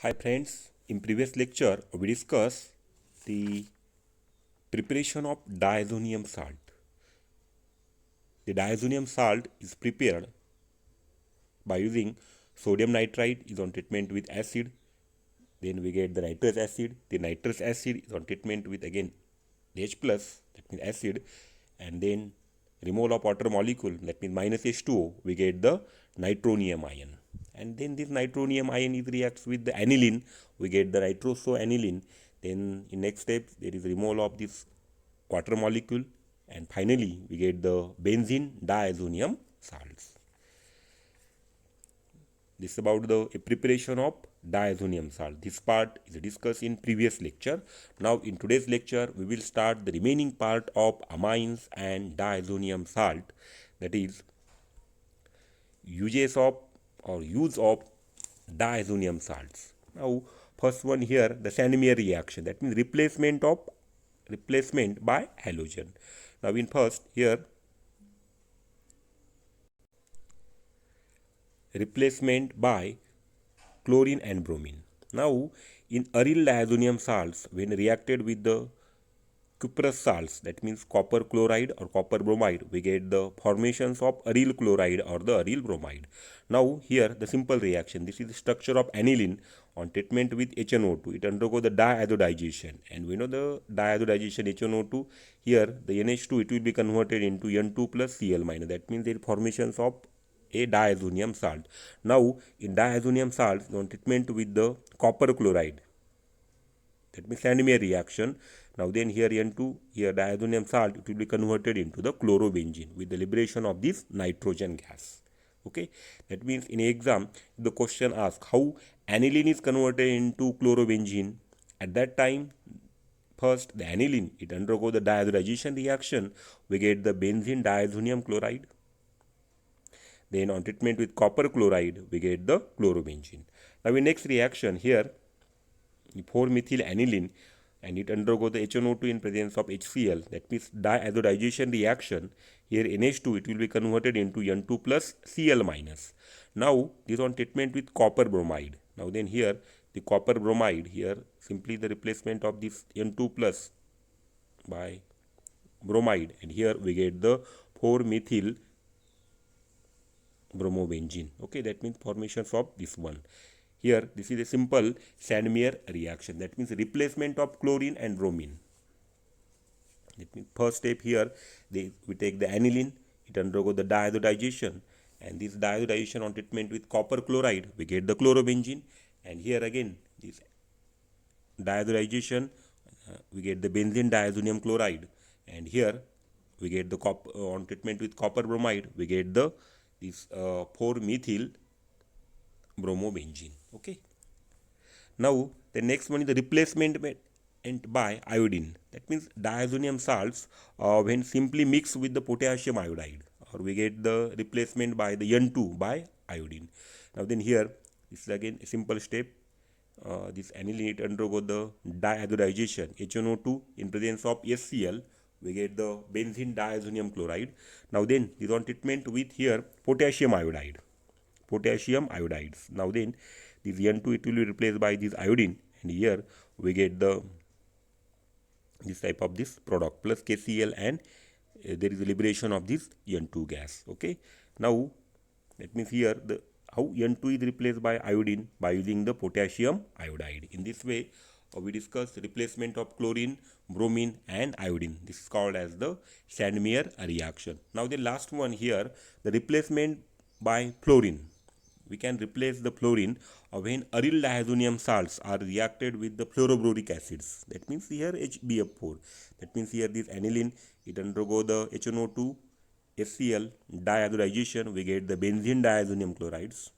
Hi friends, in previous lecture we discussed the preparation of diazonium salt. The diazonium salt is prepared by using sodium nitrite is on treatment with acid. Then we get the nitrous acid. The nitrous acid is on treatment with again H plus, that means acid, and then removal of water molecule, that means minus H2O, we get the nitronium ion. And then this nitronium ion is reacts with the aniline, we get the nitrosoaniline. Then in next step there is removal of this water molecule, and finally we get the benzene diazonium salts. This is about the preparation of diazonium salt. This part is discussed in previous lecture. Now in today's lecture we will start the remaining part of amines and diazonium salt, that is use of diazonium salts. Now first one here, the Sandmeyer reaction, that means replacement by halogen. Now in first here, replacement by chlorine and bromine. Now, in aryl diazonium salts, when reacted with the cuprous salts, that means copper chloride or copper bromide, we get the formations of aryl chloride or the aryl bromide. Now, here the simple reaction. This is the structure of aniline on treatment with HNO2. It undergoes the diazodization, and we know the diazodization HNO2. Here, the NH2 it will be converted into N2 plus Cl minus. That means the formations of a diazonium salt. Now, in diazonium salts, on treatment with the copper chloride, that means Sandmeyer reaction. Now, then here N2, here diazonium salt, it will be converted into the chlorobenzene with the liberation of this nitrogen gas. Okay, that means in exam, the question asks how aniline is converted into chlorobenzene. At that time, first the aniline, it undergoes the diazotization reaction. We get the benzene diazonium chloride. Then on treatment with copper chloride, we get the chlorobenzene. Now in next reaction here, 4-methyl aniline, and it undergoes the HNO2 in presence of HCl. That means diazotization reaction. Here NH2 it will be converted into N2 plus Cl minus. Now this on treatment with copper bromide. Now then here the copper bromide, here simply the replacement of this N2 plus by bromide, and here we get the 4-methyl bromobenzene. Okay, that means formations of this one. Here, this is a simple Sandmeyer reaction. That means replacement of chlorine and bromine. That means first step here, we take the aniline, it undergoes the diazotization, and this diazotization on treatment with copper chloride, we get the chlorobenzene, and here again, this diazotization, we get the benzene diazonium chloride, and here we get the on treatment with copper bromide, we get the this 4-methyl bromobenzene. Okay. Now the next one is the replacement by iodine. That means diazonium salts when simply mixed with the potassium iodide, or we get the replacement by the N2 by iodine. Now then here, this is again a simple step. This aniline undergoes the diazotization HNO2 in presence of HCl. We get the benzene diazonium chloride. Now then this on treatment with here potassium iodide. Potassium iodides. Now then this N2 it will be replaced by this iodine, and here we get the this type of this product plus KCl, and there is a liberation of this N2 gas. Okay. Now that means here the how N2 is replaced by iodine by using the potassium iodide. In this way, we discuss replacement of chlorine, bromine, and iodine. This is called as the Sandmeyer reaction. Now the last one here, the replacement by fluorine. We can replace the fluorine when aryl diazonium salts are reacted with the fluoroboric acids. That means here HBF4. That means here this aniline, it undergo the HNO2 HCl diazotization, we get the benzene diazonium chlorides.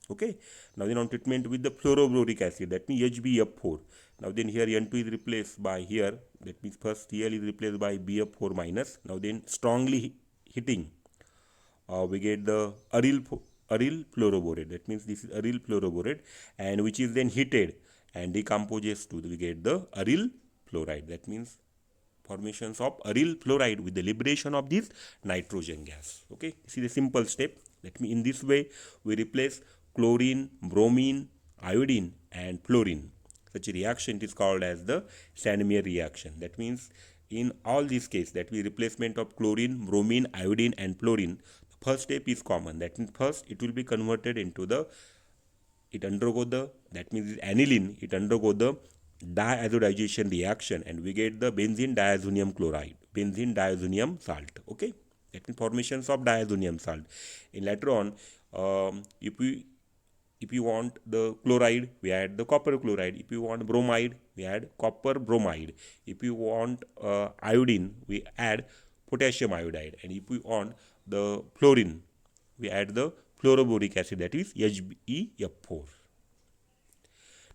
Okay. Now then on treatment with the fluoroboric acid, that means HBF4. Now then here N2 is replaced by here, that means first Cl is replaced by BF4 minus. Now then strongly heating, we get the aryl fluoroborate. That means this is aryl fluoroborate, and which is then heated and decomposes to we get the aryl fluoride. That means formations of aryl fluoride with the liberation of this nitrogen gas. Okay, this is a simple step. Let me in this way we replace chlorine, bromine, iodine and fluorine. Such a reaction is called as the Sandmeyer reaction. That means in all these cases, that means replacement of chlorine, bromine, iodine and fluorine, the first step is common. That means first it will be converted into the, it undergo the, that means aniline, it undergo the diazotization reaction and we get the benzene diazonium chloride, benzene diazonium salt. Okay, that means formations of diazonium salt. In later on, if you want the chloride, we add the copper chloride. If you want bromide, we add copper bromide. If you want iodine, we add potassium iodide. And if we want the fluorine, we add the fluoroboric acid, that is HbF4.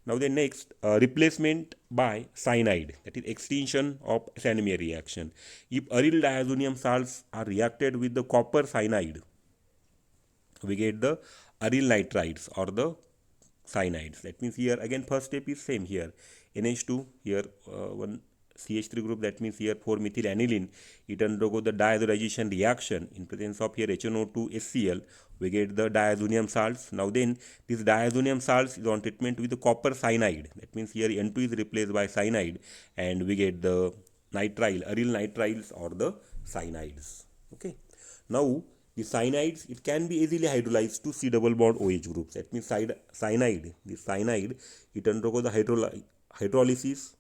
Now the next, replacement by cyanide, that is extinction of Sandmeyer reaction. If aryl diazonium salts are reacted with the copper cyanide, we get the aryl nitrides or the cyanides. That means here again first step is same here, NH2, here one CH3 group, that means here 4-methyl aniline, it undergo the diazotization reaction in presence of here HNO2 HCl, we get the diazonium salts. Now then this diazonium salts is on treatment with the copper cyanide, that means here N2 is replaced by cyanide and we get the nitrile, aryl nitriles or the cyanides. Okay, now the cyanides, it can be easily hydrolyzed to C double bond OH groups. That means cyanide, the cyanide, it undergoes the hydrolysis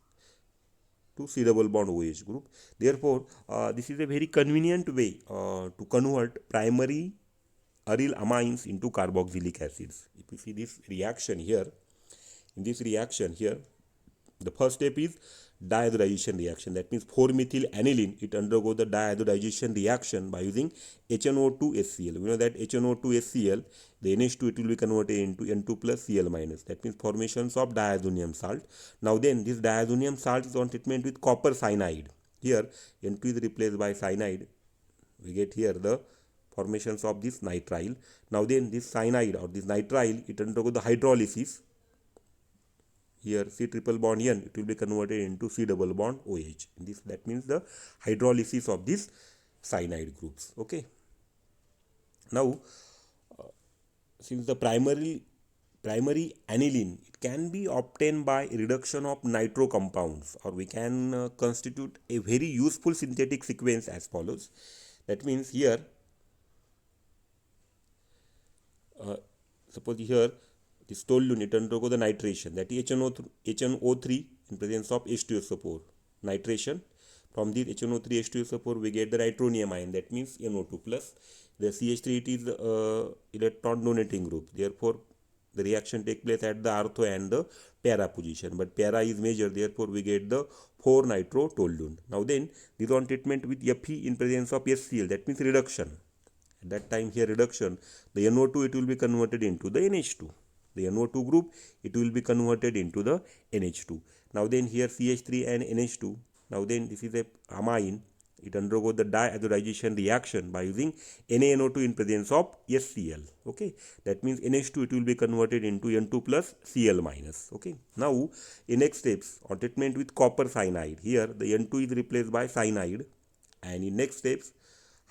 to C double bond OH group. Therefore, this is a very convenient way to convert primary aryl amines into carboxylic acids. If you see this reaction here, in this reaction here, the first step is diazotization reaction. That means 4-methyl aniline, it undergoes the diazotization reaction by using HNO2 HCl. We know that HNO2 HCl, the NH2, it will be converted into N2 plus Cl minus. That means formations of diazonium salt. Now then this diazonium salt is on treatment with copper cyanide. Here N2 is replaced by cyanide. We get here the formations of this nitrile. Now then this cyanide or this nitrile, it undergoes the hydrolysis. Here C triple bond N, it will be converted into C double bond OH. This, that means the hydrolysis of these cyanide groups. Okay. Now, since the primary aniline, it can be obtained by reduction of nitro compounds, or we can constitute a very useful synthetic sequence as follows. That means here, suppose here this toluene, it undergo the nitration, that is HNO3 in presence of H2SO4. Nitration, from this HNO3 H2SO4 we get the nitronium ion, that means NO2 plus. The CH3, it is electron donating group, therefore the reaction take place at the ortho and the para position, but para is major, therefore we get the 4-nitro-toluene. Now then this on treatment with Fe in presence of HCl, that means reduction. At that time here reduction, the NO2, it will be converted into the NH2. The NO2 group, it will be converted into the NH2. Now then here CH3 and NH2. Now then this is a amine. It undergoes the diazotization reaction by using NaNO2 in presence of HCl. Okay, that means NH2, it will be converted into N2 plus Cl minus. Okay, now in next steps on treatment with copper cyanide. Here the N2 is replaced by cyanide, and in next steps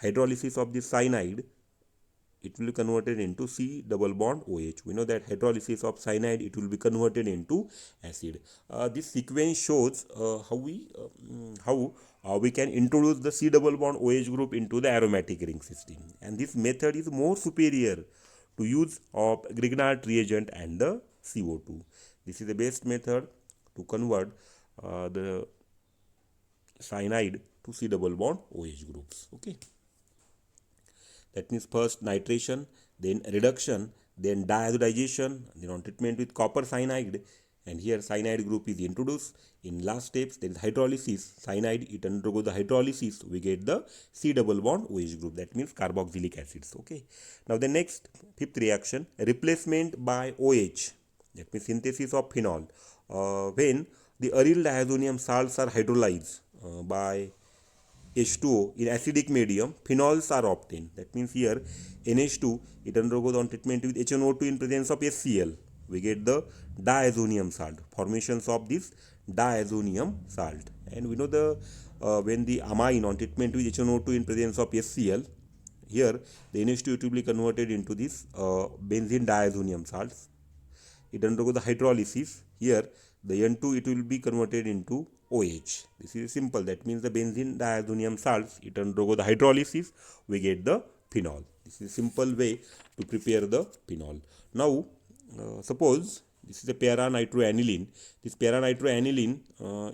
hydrolysis of this cyanide, it will be converted into C double bond OH. We know that hydrolysis of cyanide, it will be converted into acid. This sequence shows how we can introduce the C double bond OH group into the aromatic ring system, and this method is more superior to use of Grignard reagent and the CO2. This is the best method to convert the cyanide to C double bond OH groups. Okay. That means first nitration, then reduction, then diazotization, then on treatment with copper cyanide, and here cyanide group is introduced. In last steps there is hydrolysis. Cyanide, it undergoes the hydrolysis, we get the C double bond OH group, that means carboxylic acids. Okay. Now the next fifth reaction, replacement by OH, that means synthesis of phenol. When the aryl diazonium salts are hydrolyzed by H2O in acidic medium, phenols are obtained. That means here NH2, it undergoes on treatment with HNO2 in presence of HCl. We get the diazonium salt, formations of this diazonium salt. And we know the when the amine on treatment with HNO2 in presence of HCl, here the NH2, it will be converted into this benzene diazonium salts. it undergo the hydrolysis. Here the N2 it will be converted into OH. This is simple. That means the benzene diazonium salts, it undergo the hydrolysis, we get the phenol. This is a simple way to prepare the phenol. Now suppose this is a para-nitroaniline. This para-nitroaniline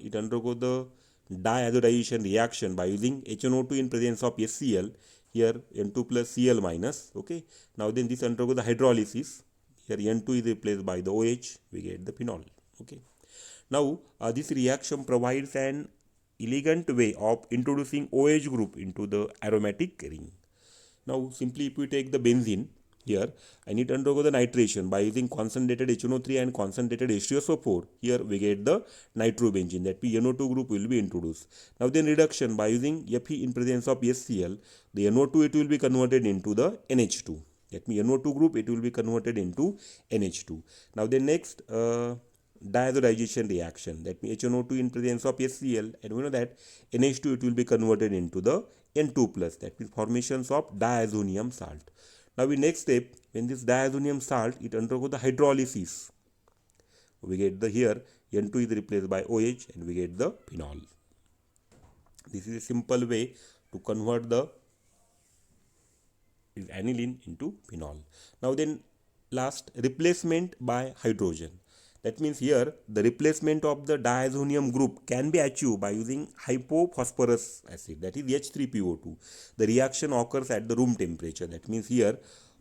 it undergo the diazotization reaction by using HNO2 in presence of HCl. Here N2 plus Cl minus. Okay. Now then this undergo the hydrolysis. Here N2 is replaced by the OH. We get the phenol. Okay. Now this reaction provides an elegant way of introducing OH group into the aromatic ring. Now simply if we take the benzene here, I need to undergo the nitration by using concentrated HNO3 and concentrated H2SO4. Here we get the nitrobenzene, that NO2 group will be introduced. Now then reduction by using Fe in presence of HCl, the NO2 it will be converted into the NH2. That means NO2 group it will be converted into NH2. Now the next diazotization reaction, that means HNO2 in presence of HCl, and we know that NH2 it will be converted into the N2 plus, that means formations of diazonium salt. Now in next step, when this diazonium salt it undergo the hydrolysis, we get the here N2 is replaced by OH and we get the phenol. This is a simple way to convert the aniline into phenol. Now then last, replacement by hydrogen. That means here the replacement of the diazonium group can be achieved by using hypophosphorus acid, that is H3PO2. The reaction occurs at the room temperature. That means here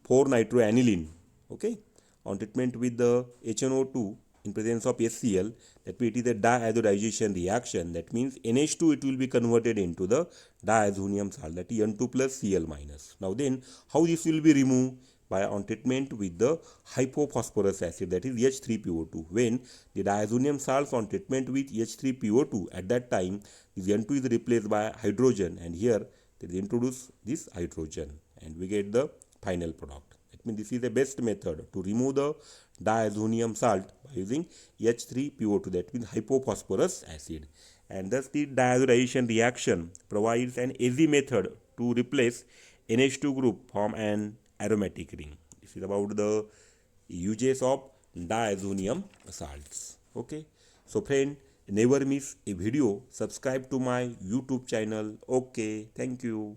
4-nitroaniline, okay, on treatment with the HNO2 in presence of HCl, that means it is a diazotization reaction. That means NH2 it will be converted into the diazonium salt, that is N2 plus Cl minus. Now then how this will be removed? By on treatment with the hypophosphorus acid, that is H3PO2. When the diazonium salts on treatment with H3PO2, at that time this N2 is replaced by hydrogen and here they introduce this hydrogen and we get the final product. That means this is the best method to remove the diazonium salt by using H3PO2, that means hypophosphorus acid. And thus the diazotization reaction provides an easy method to replace NH2 group from an aromatic ring. This is about the uses of diazonium salts. Okay. So friend, never miss a video. Subscribe to my YouTube channel. Okay. Thank you.